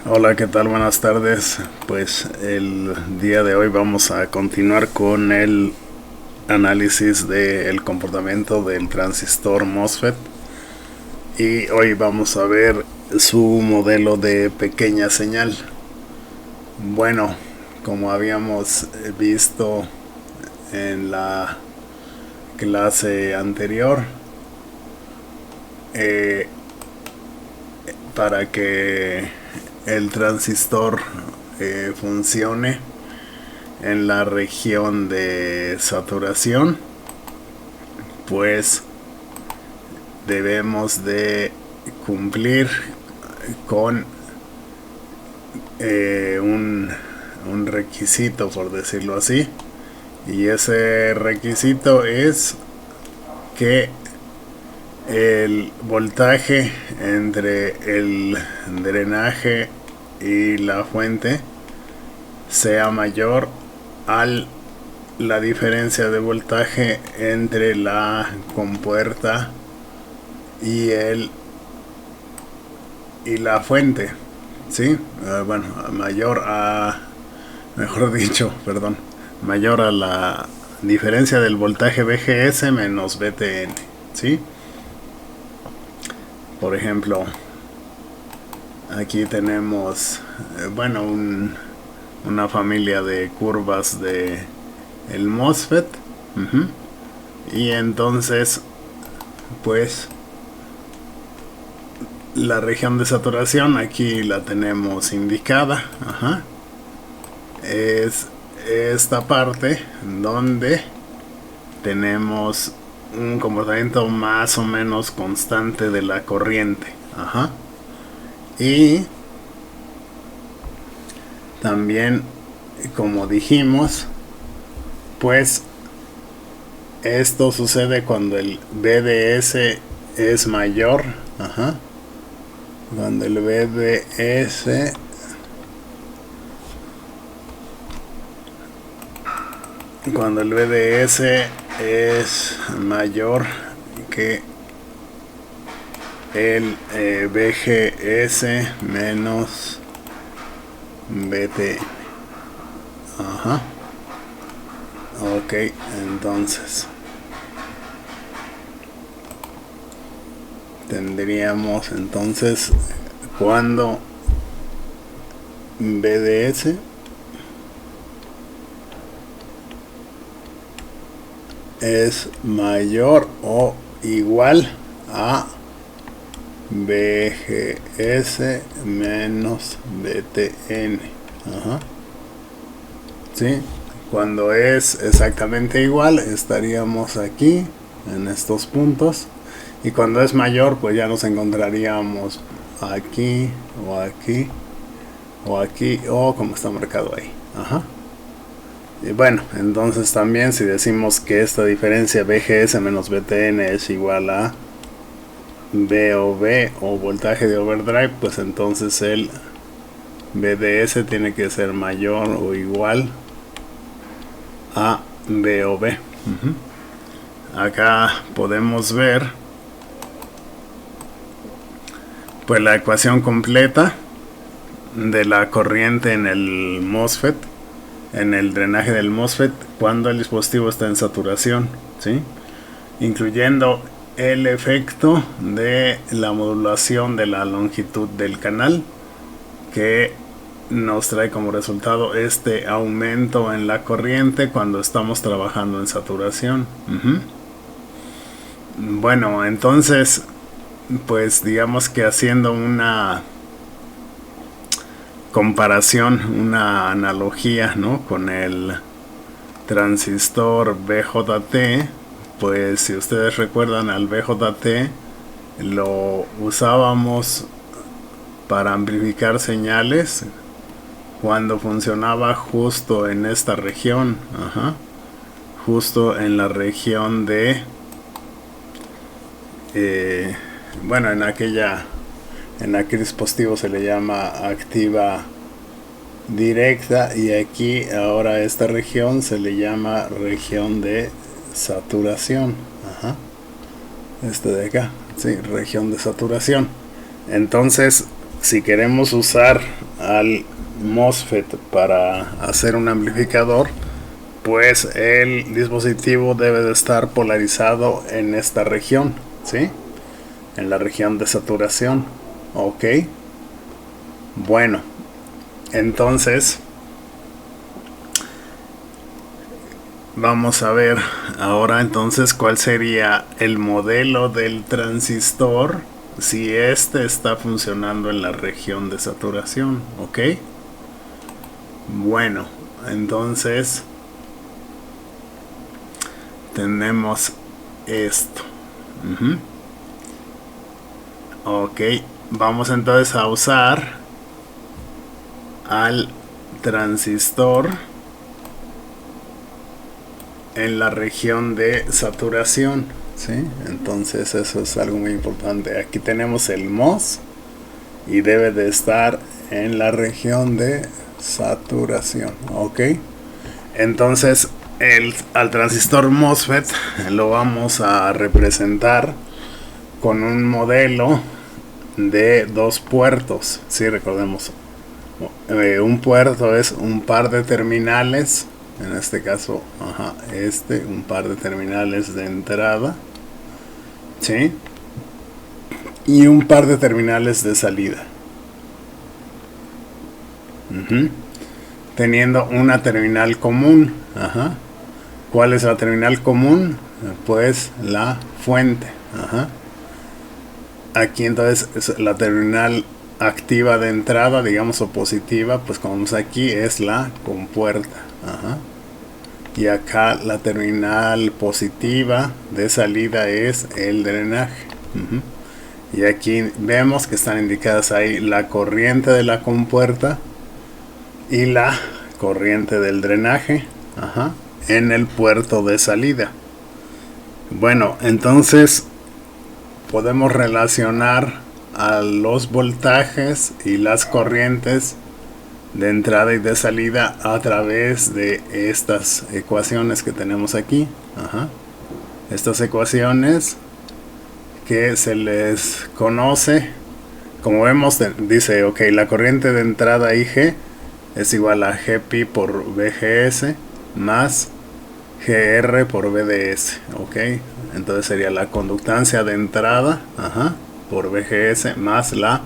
Hola, ¿qué tal? Buenas tardes. Pues el día de hoy vamos a continuar con el análisis del comportamiento del transistor MOSFET y hoy vamos a ver su modelo de pequeña señal. Bueno, como habíamos visto en la clase anterior, para que el transistor funcione en la región de saturación, pues debemos de cumplir con un requisito, por decirlo así, y ese requisito es que el voltaje entre el drenaje y la fuente sea mayor a la diferencia de voltaje entre la compuerta y la fuente, ¿sí? Bueno, mayor a la diferencia del voltaje VGS menos VTN, ¿sí? Por ejemplo, aquí tenemos, una familia de curvas de el MOSFET. Y entonces, pues, la región de saturación aquí la tenemos indicada. Es esta parte donde tenemos un comportamiento más o menos constante de la corriente. Y también, como dijimos, pues esto sucede cuando el BDS es mayor. Cuando el BDS es mayor que el VGS menos VT. Ok, entonces tendríamos cuando BDS es mayor o igual a VGS menos VTN. ¿Sí? Cuando es exactamente igual, estaríamos aquí en estos puntos, y cuando es mayor, pues ya nos encontraríamos aquí o aquí o aquí, o como está marcado ahí. Y bueno, entonces también si decimos que esta diferencia VGS menos VTN es igual a VOV o voltaje de overdrive, pues entonces el BDS tiene que ser mayor o igual a VOV. Acá podemos ver pues la ecuación completa de la corriente en el MOSFET, en el drenaje del MOSFET, cuando el dispositivo está en saturación, ¿sí? Incluyendo el efecto de la modulación de la longitud del canal, que nos trae como resultado este aumento en la corriente cuando estamos trabajando en saturación. Bueno, entonces, pues digamos que haciendo una comparación, una analogía, ¿no?, con el transistor BJT, pues si ustedes recuerdan, al BJT lo usábamos para amplificar señales cuando funcionaba justo en esta región, justo en la región de en aquel dispositivo se le llama activa directa, y aquí ahora esta región se le llama región de saturación. Este de acá, sí, región de saturación. Entonces, si queremos usar al MOSFET para hacer un amplificador, pues el dispositivo debe de estar polarizado en esta región, ¿sí? En la región de saturación. Ok. Bueno, entonces vamos a ver ahora entonces cuál sería el modelo del transistor si este está funcionando en la región de saturación. Ok. Bueno, entonces tenemos esto. Ok, vamos entonces a usar al transistor en la región de saturación, ¿sí? Entonces eso es algo muy importante. Aquí tenemos el MOS y debe de estar en la región de saturación. Ok, entonces al transistor MOSFET lo vamos a representar con un modelo de 2 puertos. Sí, recordemos, un puerto es un par de terminales, en este caso un par de terminales de entrada, ¿sí? Y un par de terminales de salida, teniendo una terminal común. ¿Cuál es la terminal común? Pues la fuente. Aquí entonces es la terminal activa de entrada, digamos, o positiva, pues como vemos aquí es la compuerta. Y acá la terminal positiva de salida es el drenaje. Y aquí vemos que están indicadas ahí la corriente de la compuerta y la corriente del drenaje en el puerto de salida. Bueno, entonces podemos relacionar a los voltajes y las corrientes de entrada y de salida a través de estas ecuaciones que tenemos aquí. Estas ecuaciones que se les conoce, como vemos, dice, ok, la corriente de entrada IG es igual a GPI por VGS más GR por VDS. Ok, entonces sería la conductancia de entrada por VGS más la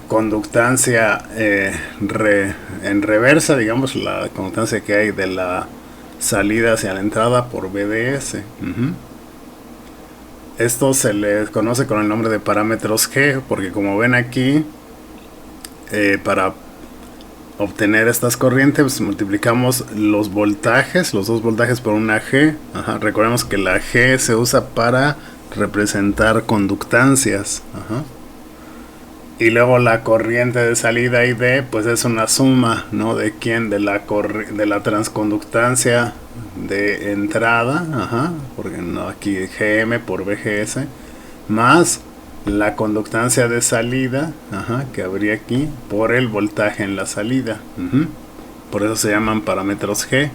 conductancia en reversa, digamos, la conductancia que hay de la salida hacia la entrada por VDS. Esto se les conoce con el nombre de parámetros G, porque como ven aquí, para obtener estas corrientes, pues multiplicamos los voltajes, los 2 voltajes por una G. Recordemos que la G se usa para representar conductancias. Y luego la corriente de salida ID, pues es una suma, ¿no? ¿De quién? De la transconductancia de entrada, porque no, aquí GM por VGS, más la conductancia de salida, que habría aquí, por el voltaje en la salida. Por eso se llaman parámetros G.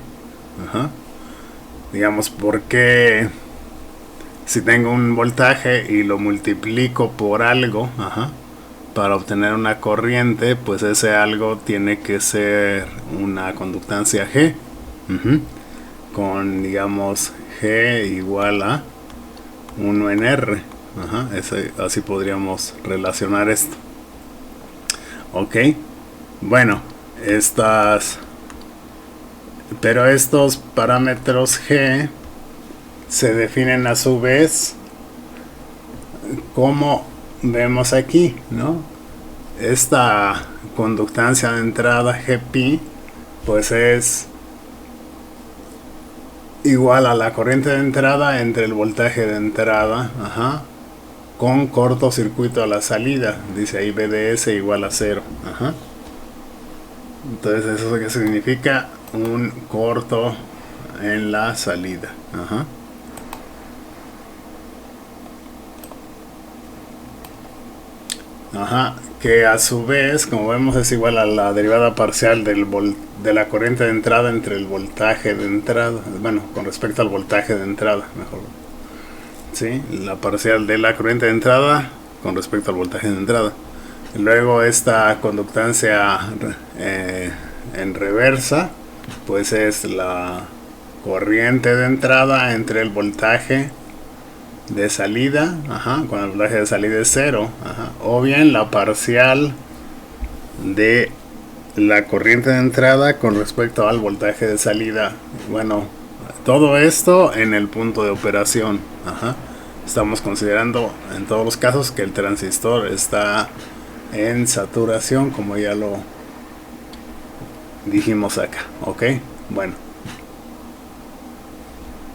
Digamos, porque si tengo un voltaje y lo multiplico por algo, para obtener una corriente, pues ese algo tiene que ser una conductancia G, con, digamos, G igual a 1 en R. Así podríamos relacionar esto. Ok, bueno, pero estos parámetros G se definen a su vez como vemos aquí, ¿no? Esta conductancia de entrada GPI pues es igual a la corriente de entrada entre el voltaje de entrada con cortocircuito a la salida, dice ahí VDS igual a 0. Entonces eso que significa un corto en la salida. Que a su vez, como vemos, es igual a la derivada parcial de la corriente de entrada entre el voltaje de entrada, bueno, con respecto al voltaje de entrada, mejor. ¿Sí? La parcial de la corriente de entrada con respecto al voltaje de entrada. Luego esta conductancia en reversa, pues es la corriente de entrada entre el voltaje de salida, cuando el voltaje de salida es 0, o bien la parcial de la corriente de entrada con respecto al voltaje de salida. Bueno, todo esto en el punto de operación. Estamos considerando en todos los casos que el transistor está en saturación, como ya lo dijimos acá. Ok, bueno,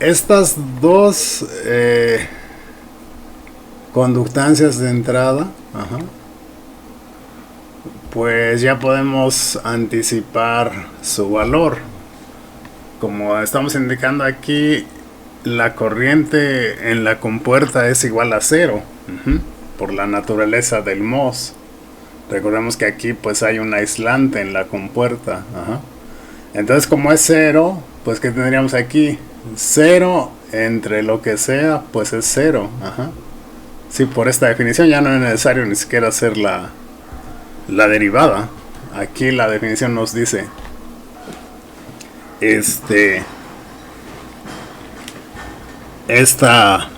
estas dos conductancias de entrada, pues ya podemos anticipar su valor. Como estamos indicando aquí, la corriente en la compuerta es igual a 0, por la naturaleza del MOS. Recordemos que aquí pues hay un aislante en la compuerta. Entonces, como es 0, pues ¿qué tendríamos aquí? 0 entre lo que sea, pues es 0. Sí, por esta definición ya no es necesario ni siquiera hacer la derivada. Aquí la definición nos dice esta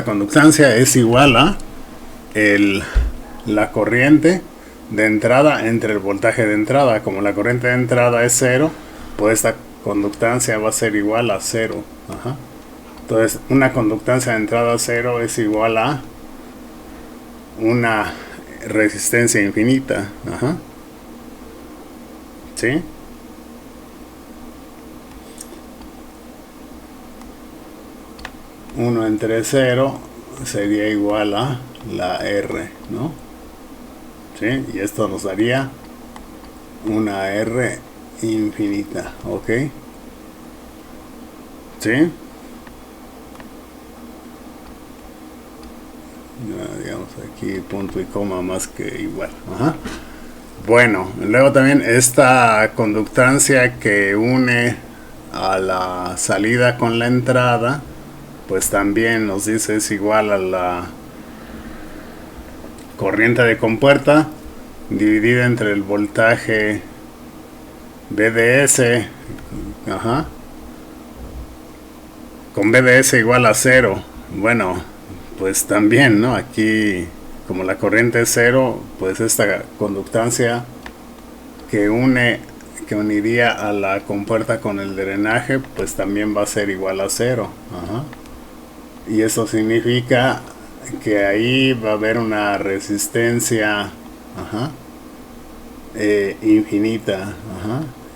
conductancia es igual a la corriente de entrada entre el voltaje de entrada. Como la corriente de entrada es 0, pues esta conductancia va a ser igual a 0. Entonces, una conductancia de entrada 0 es igual a una resistencia infinita. ¿Sí? Uno entre 0 sería igual a la R, ¿no? ¿Sí? Y esto nos daría una R infinita, ¿ok? ¿Sí? Digamos aquí punto y coma más que igual. Bueno, luego también esta conductancia que une a la salida con la entrada, pues también nos dice es igual a la corriente de compuerta dividida entre el voltaje BDS, con BDS igual a 0. Bueno, pues también, ¿no? Aquí, como la corriente es 0, pues esta conductancia que uniría a la compuerta con el drenaje, pues también va a ser igual a 0. Y eso significa que ahí va a haber una resistencia infinita,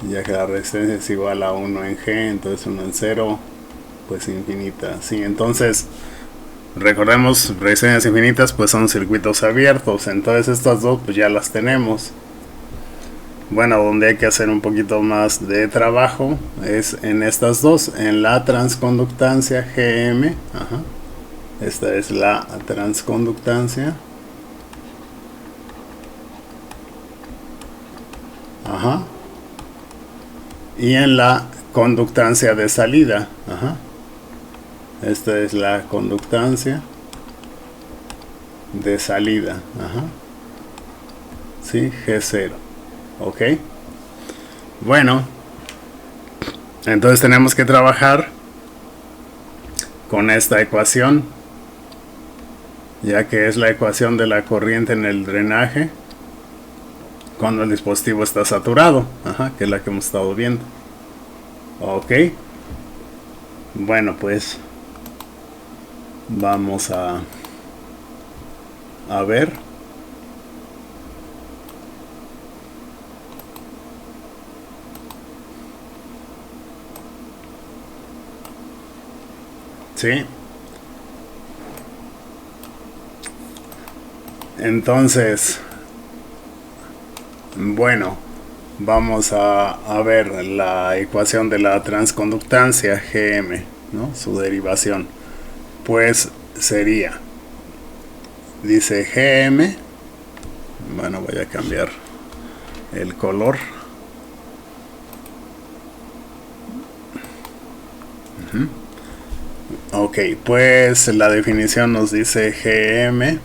ya que la resistencia es igual a 1 en G, entonces 1 en 0, pues infinita. Sí, entonces recordemos, resistencias infinitas pues son circuitos abiertos, entonces estas dos pues ya las tenemos. Bueno, donde hay que hacer un poquito más de trabajo es en estas dos, en la transconductancia GM. Esta es la transconductancia. Y en la conductancia de salida. Esta es la conductancia de salida. Sí, G0. Ok. Bueno, entonces tenemos que trabajar con esta ecuación, ya que es la ecuación de la corriente en el drenaje cuando el dispositivo está saturado, que es la que hemos estado viendo. Ok. Bueno, pues vamos a ver. Sí. Entonces, bueno, vamos a ver la ecuación de la transconductancia GM, ¿no? Su derivación. Pues sería, dice GM, bueno, voy a cambiar el color. Ok, pues la definición nos dice GM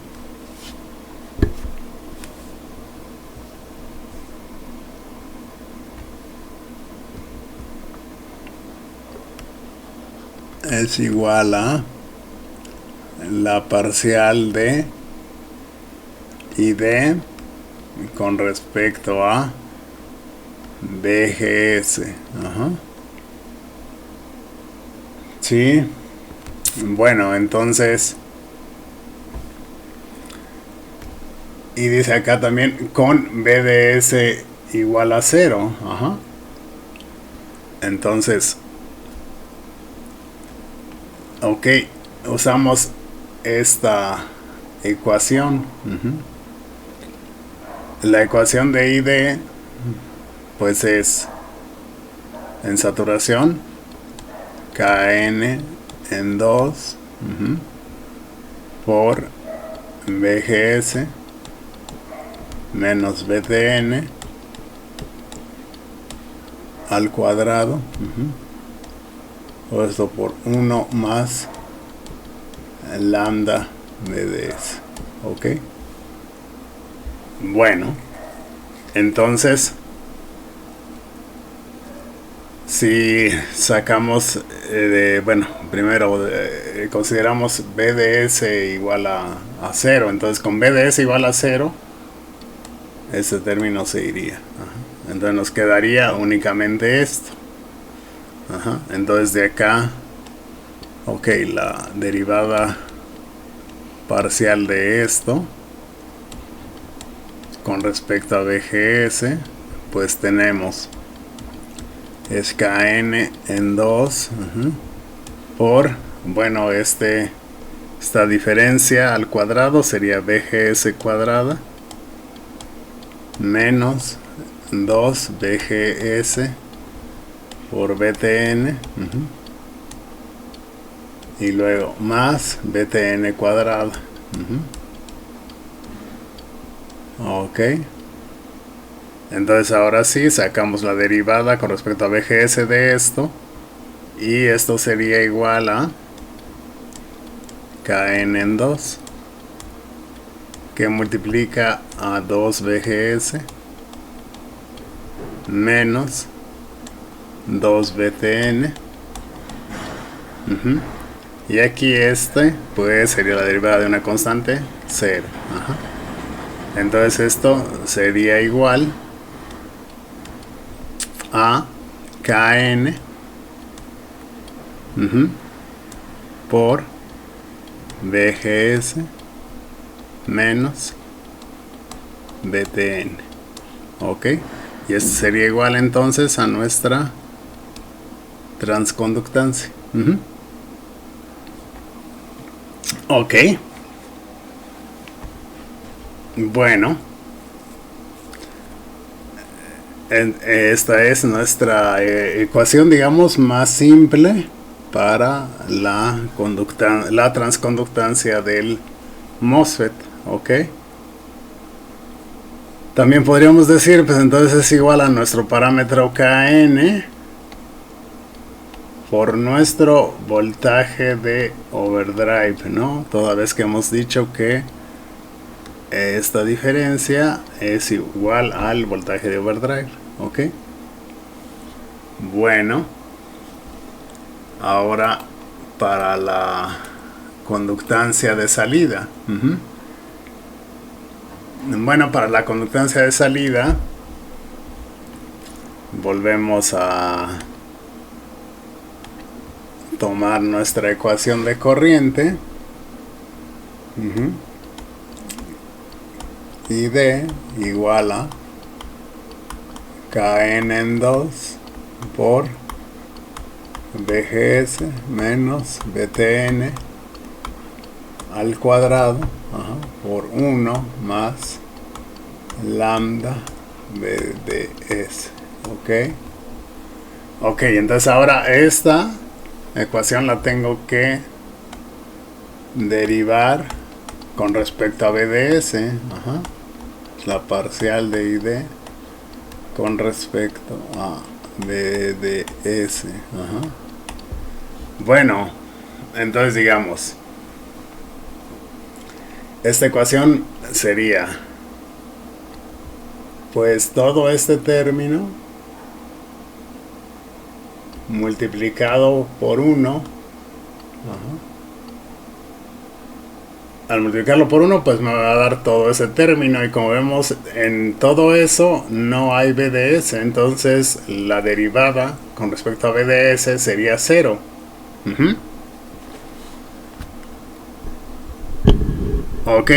es igual a la parcial de ID con respecto a BGS. Ajá. Sí. Bueno, entonces, y dice acá también con BDS igual a 0. Ajá. Entonces, ok, usamos esta ecuación. La ecuación de ID pues es en saturación Kn en 2 por BGS menos BTN al cuadrado, o esto por 1 más lambda BDS. Ok, bueno, entonces si sacamos bueno, primero consideramos BDS igual a 0, entonces con BDS igual a 0 ese término se iría. Ajá. Entonces nos quedaría únicamente esto. Ajá. Entonces de acá, ok, la derivada parcial de esto con respecto a BGS, pues tenemos es Kn en 2 por, bueno, esta diferencia al cuadrado sería BGS cuadrada menos 2 BGS por BTN y luego más BTN cuadrada. Ok, entonces ahora sí sacamos la derivada con respecto a BGS de esto, y esto sería igual a Kn en 2 que multiplica a 2 BGS menos 2 BTN. Y aquí pues sería la derivada de una constante 0. Ajá. Entonces esto sería igual a Kn por BGS menos BTN. Ok, y esto sería igual entonces a nuestra transconductancia. Ok, bueno, esta es nuestra ecuación, digamos, más simple para la transconductancia del MOSFET. Ok, también podríamos decir, pues entonces es igual a nuestro parámetro Kn por nuestro voltaje de overdrive, ¿no? Toda vez que hemos dicho que esta diferencia es igual al voltaje de overdrive. Ok, bueno, ahora para la conductancia de salida. Bueno, para la conductancia de salida volvemos a tomar nuestra ecuación de corriente. ID igual a Kn en 2 por BGS menos BTN al cuadrado por 1 más lambda BDS. Ok, entonces ahora esta ecuación la tengo que derivar con respecto a BDS. La parcial de ID con respecto a BDS. Bueno, Entonces digamos, esta ecuación sería, pues todo este término multiplicado por 1. Al multiplicarlo por 1, pues me va a dar todo ese término, y como vemos, en todo eso no hay BDS, entonces la derivada con respecto a BDS sería 0. Ok,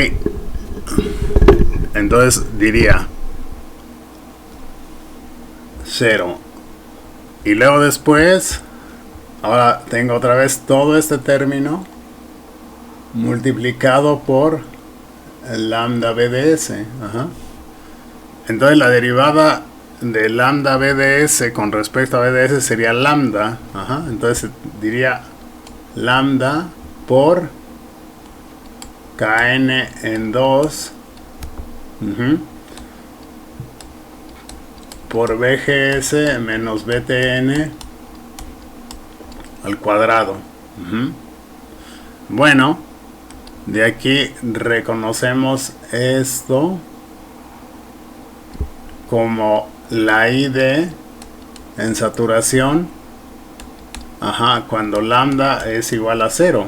entonces diría 0, y luego después, ahora tengo otra vez todo este término multiplicado por lambda BDS. Entonces la derivada de lambda BDS con respecto a BDS sería lambda. Entonces diría lambda por Kn en 2 por BGS menos BTN al cuadrado. Bueno, de aquí reconocemos esto como la ID en saturación, cuando lambda es igual a 0.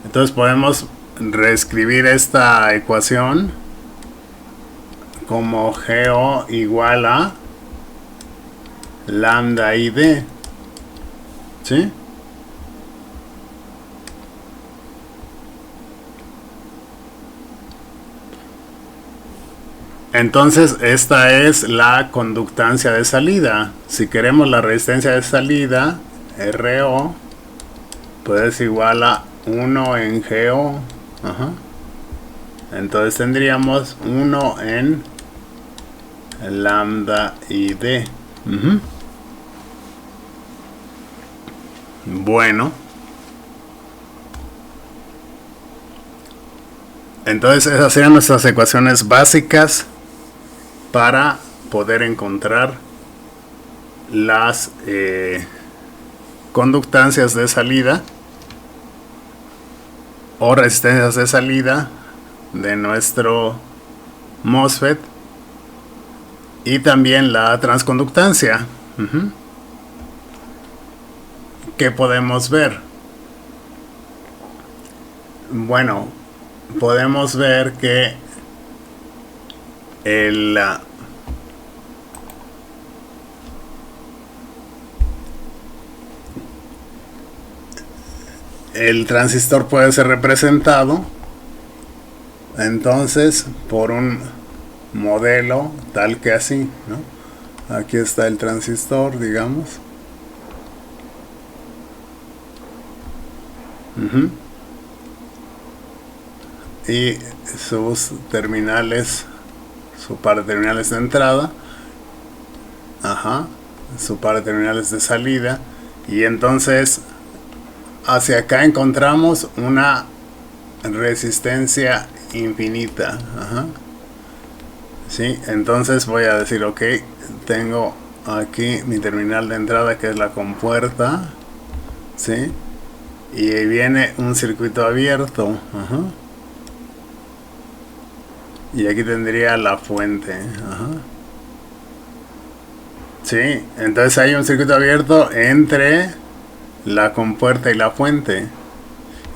Entonces podemos reescribir esta ecuación como GO igual a lambda ID, ¿sí? Entonces esta es la conductancia de salida. Si queremos la resistencia de salida, RO, pues es igual a 1 en GO. Entonces tendríamos 1 en lambda ID. Bueno, entonces esas serían nuestras ecuaciones básicas para poder encontrar las conductancias de salida o resistencias de salida de nuestro MOSFET, y también la transconductancia. ¿Qué podemos ver? Bueno, podemos ver que el transistor puede ser representado entonces por un modelo tal que así, ¿no? Aquí está el transistor, digamos. Y sus terminales, su par de terminales de entrada, su par de terminales de salida, y entonces hacia acá encontramos una resistencia infinita. ¿Sí? Entonces voy a decir, ok, tengo aquí mi terminal de entrada, que es la compuerta, ¿sí? Y viene un circuito abierto, y aquí tendría la fuente. Sí, entonces hay un circuito abierto entre la compuerta y la fuente,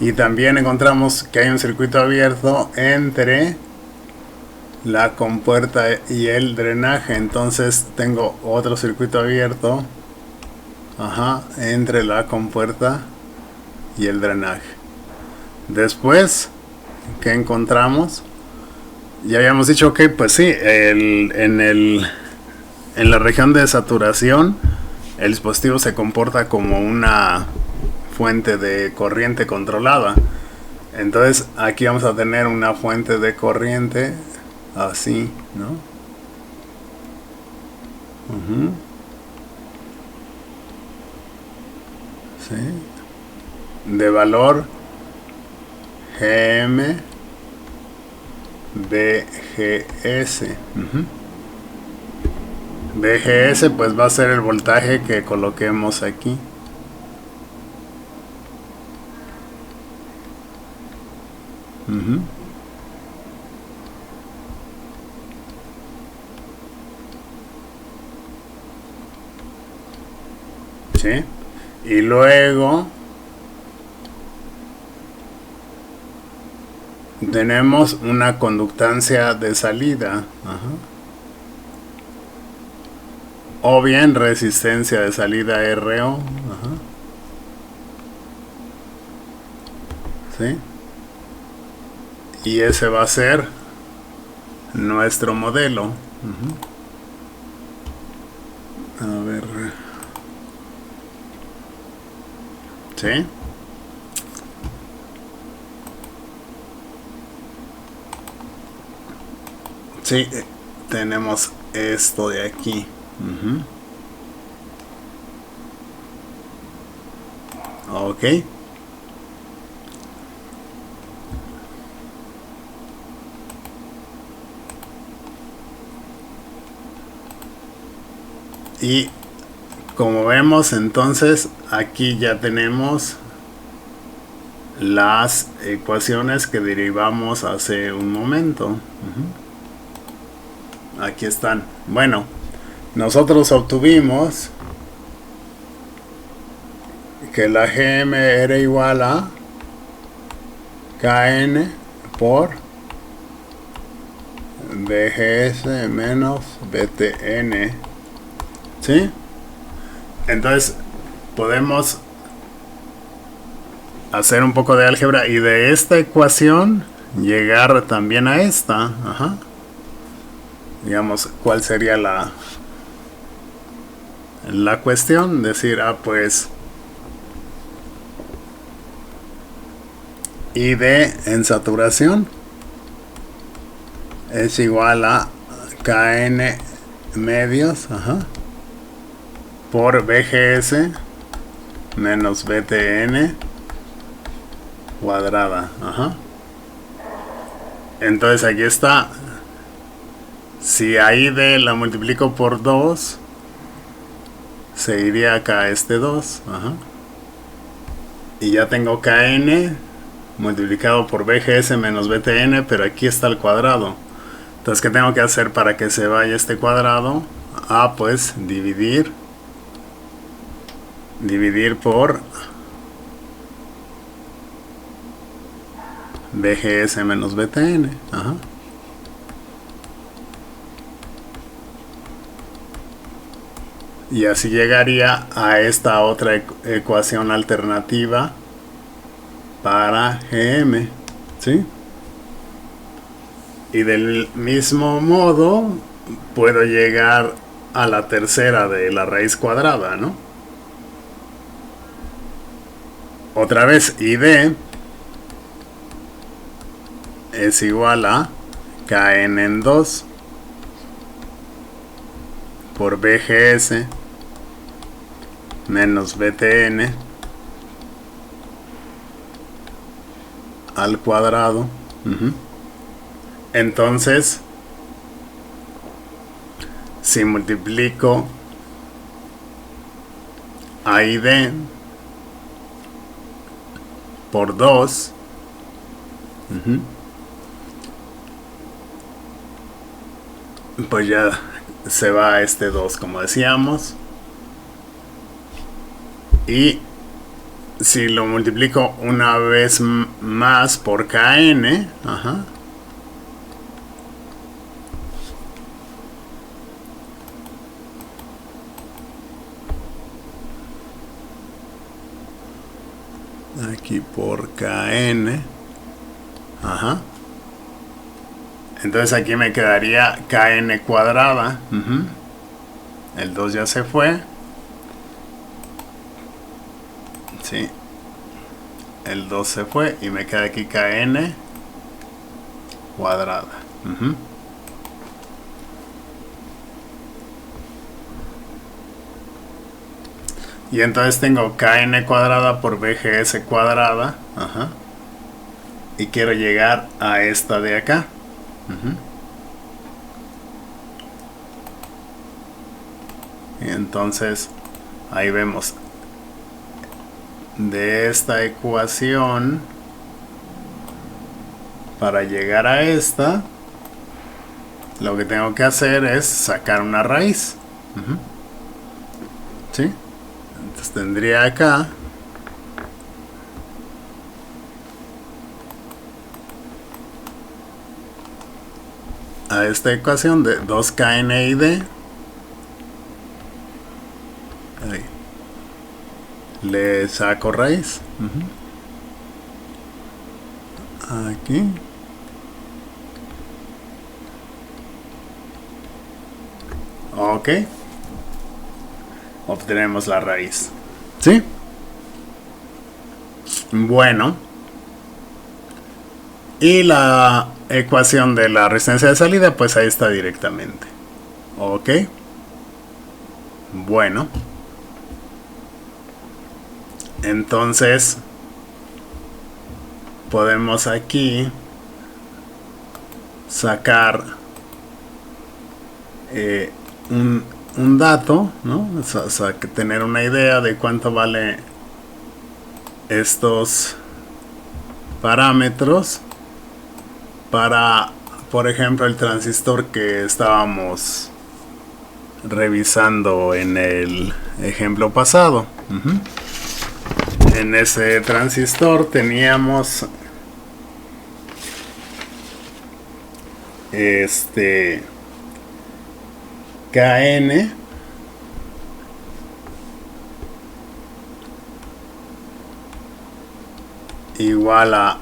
y también encontramos que hay un circuito abierto entre la compuerta y el drenaje. Entonces tengo otro circuito abierto entre la compuerta y el drenaje. Después, ¿qué encontramos? Ya habíamos dicho, ok, pues sí, en la región de saturación el dispositivo se comporta como una fuente de corriente controlada. Entonces aquí vamos a tener una fuente de corriente así, ¿no? ¿Sí? De valor GM BGS. BGS pues va a ser el voltaje que coloquemos aquí. Ujú. ¿Sí? Y luego tenemos una conductancia de salida. Ajá. O bien resistencia de salida RO. Ajá. ¿Sí? Y ese va a ser nuestro modelo. Uh-huh. A ver. ¿Sí? Sí, tenemos esto de aquí. Uh-huh. Ok. Y como vemos, entonces aquí ya tenemos las ecuaciones que derivamos hace un momento. Uh-huh. Aquí están. Bueno, nosotros obtuvimos que la GM era igual a KN por BGS menos BTN. ¿Sí? Entonces podemos hacer un poco de álgebra y de esta ecuación llegar también a esta. Ajá. Digamos, ¿cuál sería la cuestión? Decir, pues ID en saturación es igual a KN medios, ajá, por BGS menos BTN cuadrada. Ajá. Entonces aquí está. Si a ID la multiplico por 2, se iría acá este 2. Ajá. Y ya tengo KN multiplicado por BGS menos BTN, pero aquí está el cuadrado. Entonces, ¿qué tengo que hacer para que se vaya este cuadrado? Pues dividir por BGS menos BTN. Ajá. Y así llegaría a esta otra ecuación alternativa para GM. ¿Sí? Y del mismo modo puedo llegar a la tercera de la raíz cuadrada, ¿no? Otra vez, ID es igual a KN en 2 por BGS menos BTN al cuadrado. Uh-huh. Entonces, si multiplico a ID por 2, uh-huh, pues ya se va a este 2, como decíamos. Y si lo multiplico una vez más por KN, ajá, aquí por KN, ajá, entonces aquí me quedaría KN cuadrada. Uh-huh. El 2 ya se fue. Sí. El 2 se fue y me queda aquí KN cuadrada. Uh-huh. Y entonces tengo KN cuadrada por BGS cuadrada. Ajá. Y quiero llegar a esta de acá. Uh-huh. Y entonces ahí vemos de esta ecuación para llegar a esta, lo que tengo que hacer es sacar una raíz. ¿Sí? Entonces tendría acá a esta ecuación de 2knid. Ahí. Le saco raíz. Aquí. Ok. Obtenemos la raíz. ¿Sí? Bueno. Y la ecuación de la resistencia de salida, pues ahí está directamente. Ok. Bueno. Entonces, podemos aquí sacar un dato, ¿no? O sea, tener una idea de cuánto vale estos parámetros para, por ejemplo, el transistor que estábamos revisando en el ejemplo pasado. En ese transistor teníamos KN igual a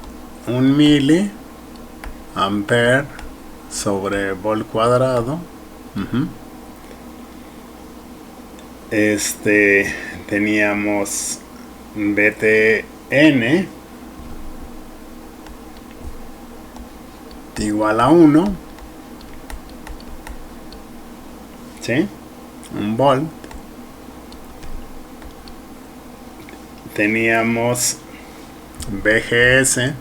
1 mili ampere sobre volt cuadrado. Teníamos BTN igual a 1, ¿sí? 1 volt. Teníamos BGS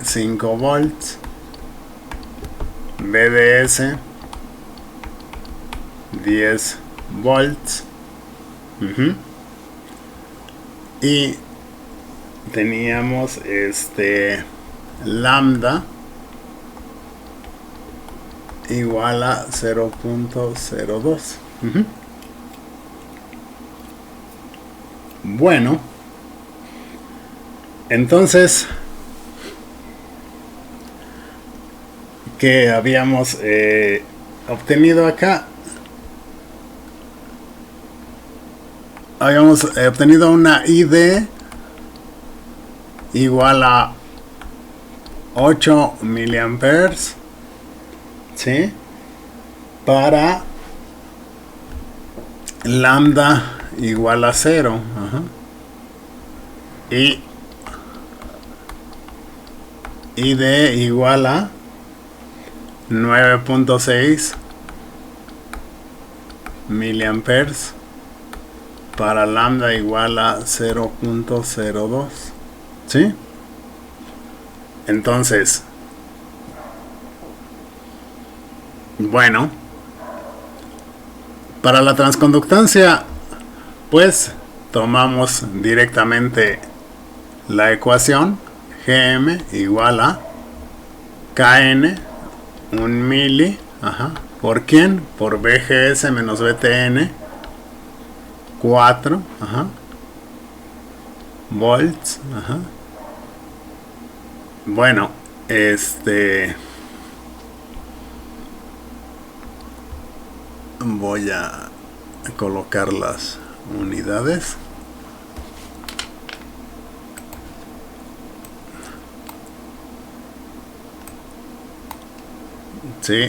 5 volts, BDS 10 volts. Y teníamos lambda igual a 0.02. Bueno, entonces, ¿qué habíamos obtenido acá? Habíamos obtenido una ID igual a 8 miliamperes, ¿sí? Para lambda igual a 0. Y ID igual a 9.6 miliamperes para lambda igual a 0.02. ¿Sí? Entonces, bueno, para la transconductancia, pues tomamos directamente la ecuación Gm igual a Kn 1 mili, ¿por quién? Por BGS menos BTN 4, volts, Bueno, voy a colocar las unidades. Sí,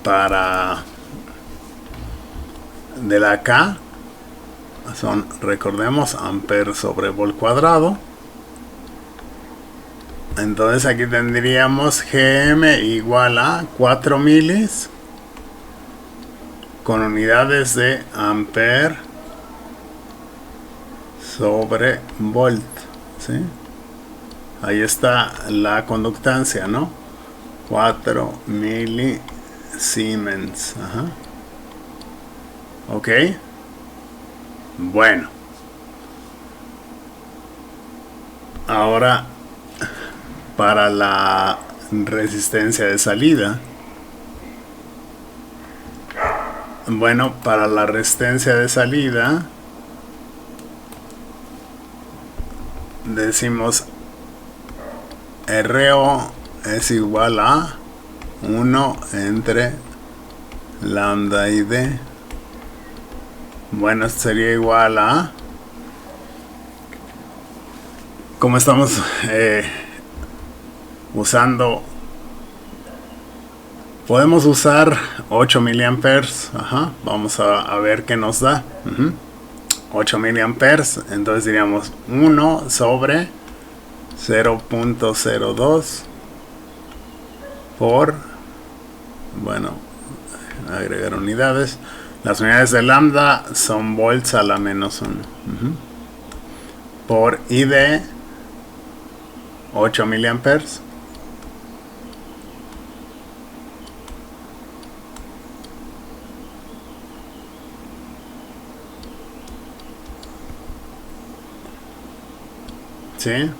para de la K son, recordemos, amper sobre volt cuadrado. Entonces aquí tendríamos Gm igual a 4 milis con unidades de amper sobre volt, ¿sí? Ahí está la conductancia, ¿no? 4 milisiemens. Ok. Bueno. Ahora para la resistencia de salida. Bueno, para la resistencia de salida decimos RO es igual a 1 entre lambda y D. Bueno, esto sería igual a, como estamos usando, podemos usar 8 miliamperes. Vamos a ver qué nos da. 8 miliamperes, entonces diríamos 1 sobre 0.02 por, bueno, agregar unidades. Las unidades de lambda son volts a la menos 1. Por I de 8 miliamperes. ¿Sí?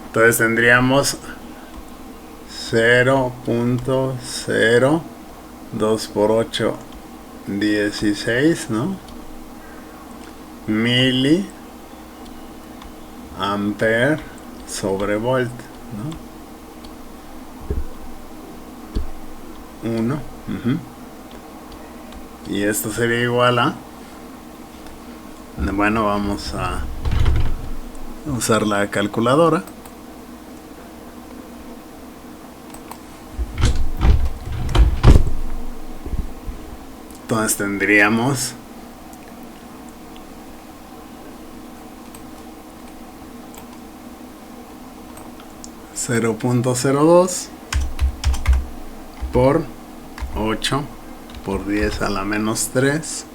Entonces tendríamos 0.02 por 8, 16, ¿no? Mili ampere sobre volt, ¿no? 1. Y esto sería igual a, bueno, vamos a usar la calculadora. Entonces tendríamos 0.02 por 8 por 10 a la menos 3.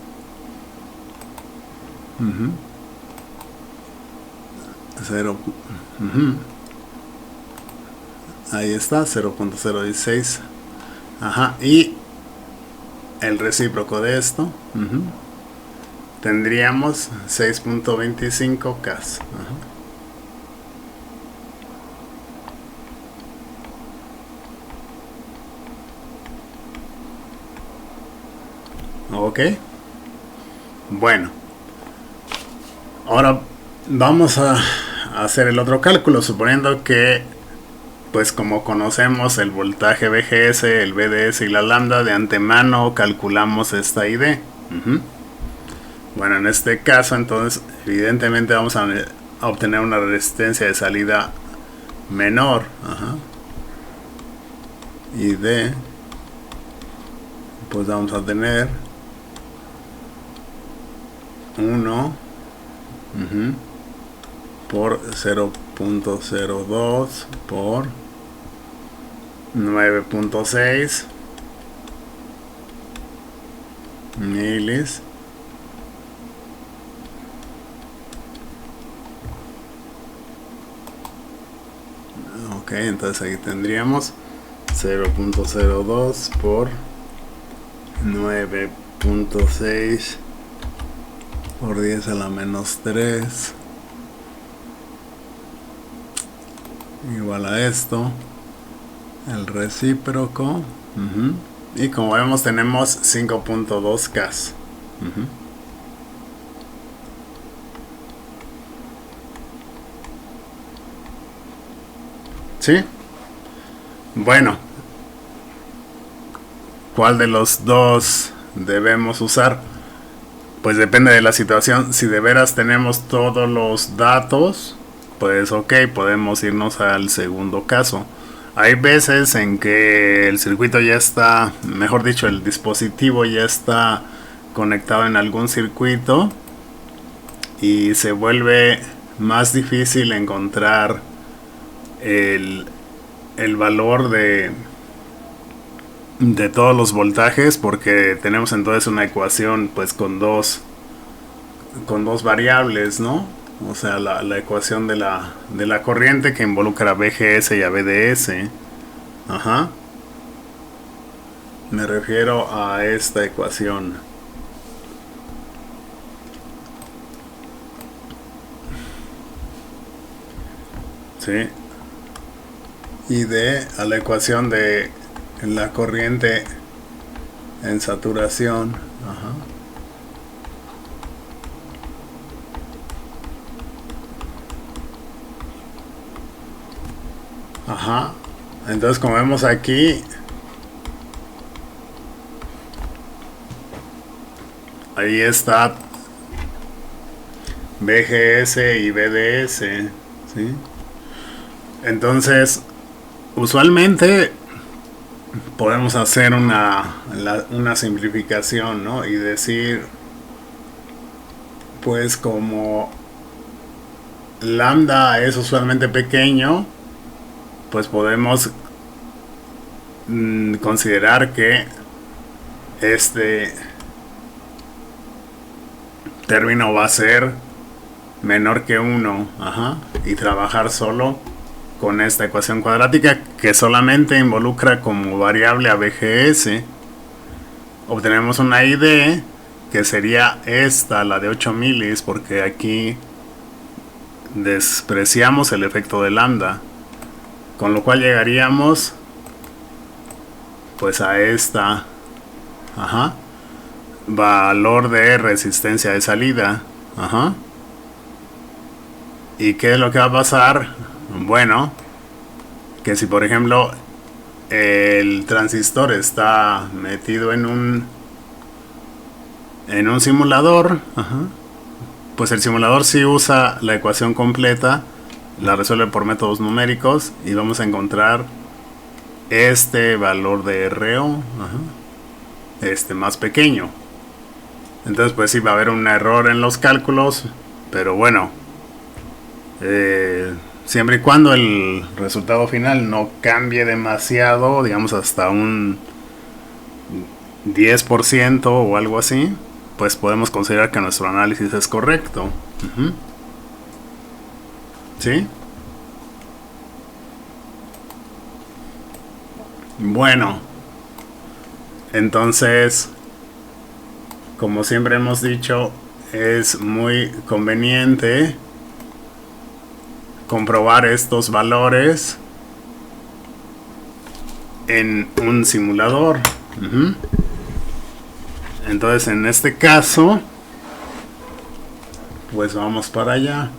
Ahí está, 0.016. Y el recíproco de esto, tendríamos 6.25 K. Ok. Bueno, ahora vamos a hacer el otro cálculo, suponiendo que, pues como conocemos el voltaje VGS, el VDS y la lambda, de antemano calculamos esta ID. Bueno, en este caso entonces evidentemente vamos a obtener una resistencia de salida menor. ID, pues vamos a tener 1 por 0.02 por 9.6 milis ok, entonces aquí tendríamos 0.02 por 9.6 por 10 a la menos 3 igual a esto, el recíproco, y como vemos tenemos 5.2 K. ¿Sí? Bueno, ¿cuál de los dos debemos usar? Pues depende de la situación. Si de veras tenemos todos los datos, pues ok, podemos irnos al segundo caso. Hay veces en que el circuito ya está, mejor dicho, el dispositivo ya está conectado en algún circuito y se vuelve más difícil encontrar el valor de todos los voltajes, porque tenemos entonces una ecuación pues con dos variables, ¿no? O sea, la ecuación de la corriente que involucra a VGS y a VDS. Me refiero a esta ecuación. ¿Sí? y D a la ecuación de la corriente en saturación. Ajá. Entonces, como vemos aquí, ahí está BGS y BDS, ¿sí? Entonces, usualmente podemos hacer una simplificación, ¿no? Y decir, pues como lambda es usualmente pequeño, pues podemos considerar que este término va a ser menor que 1, y trabajar solo con esta ecuación cuadrática que solamente involucra como variable a BGS. Obtenemos una ID que sería esta, la de 8 milis, porque aquí despreciamos el efecto de lambda, con lo cual llegaríamos pues a esta valor de resistencia de salida. ¿Y qué es lo que va a pasar? Bueno, que si por ejemplo el transistor está metido en un simulador, pues el simulador sí usa la ecuación completa, la resuelve por métodos numéricos y vamos a encontrar este valor de RO, más pequeño. Entonces pues sí va a haber un error en los cálculos, pero bueno, siempre y cuando el resultado final no cambie demasiado, digamos hasta un 10% o algo así, pues podemos considerar que nuestro análisis es correcto. ¿Sí? Bueno, entonces, como siempre hemos dicho, es muy conveniente comprobar estos valores en un simulador. Entonces, en este caso, pues vamos para allá.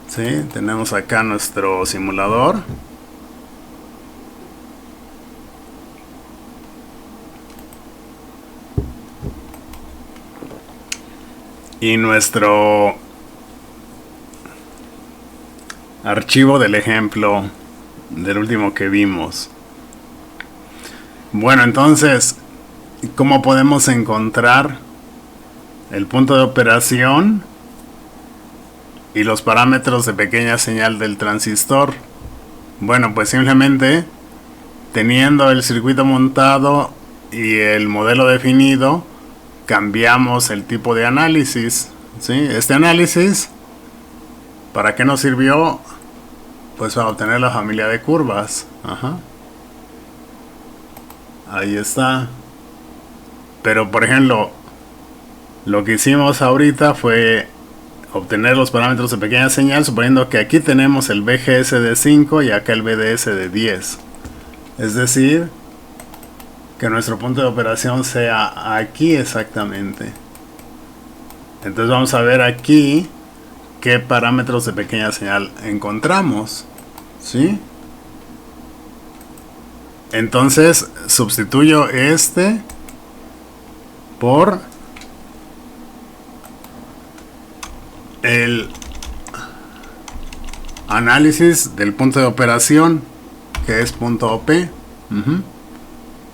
Sí, tenemos acá nuestro simulador. Y nuestro archivo del ejemplo del último que vimos. Bueno, entonces, ¿cómo podemos encontrar el punto de operación y los parámetros de pequeña señal del transistor? Bueno, pues simplemente teniendo el circuito montado y el modelo definido, cambiamos el tipo de análisis, ¿sí? Este análisis, ¿para qué nos sirvió? Pues para obtener la familia de curvas. Ahí está. Pero por ejemplo, lo que hicimos ahorita fue obtener los parámetros de pequeña señal, suponiendo que aquí tenemos el BGS de 5 y acá el BDS de 10. Es decir, que nuestro punto de operación sea aquí exactamente. Entonces vamos a ver aquí qué parámetros de pequeña señal encontramos, ¿sí? Entonces sustituyo este por el análisis del punto de operación, que es punto OP.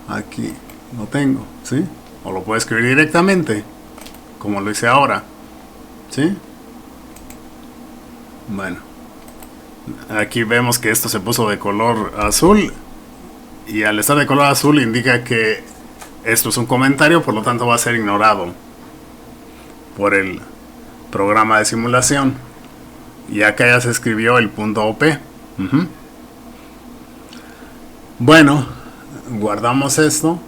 Aquí lo tengo, ¿sí? O lo puedo escribir directamente, como lo hice ahora, ¿sí? Bueno, aquí vemos que esto se puso de color azul, y al estar de color azul indica que esto es un comentario, por lo tanto va a ser ignorado por el programa de simulación. Y acá ya se escribió el punto OP. Bueno, guardamos esto,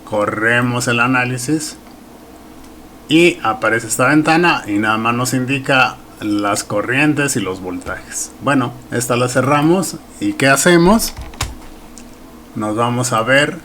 corremos el análisis y aparece esta ventana y nada más nos indica las corrientes y los voltajes. Bueno, esta la cerramos. ¿Y qué hacemos? Nos vamos a ver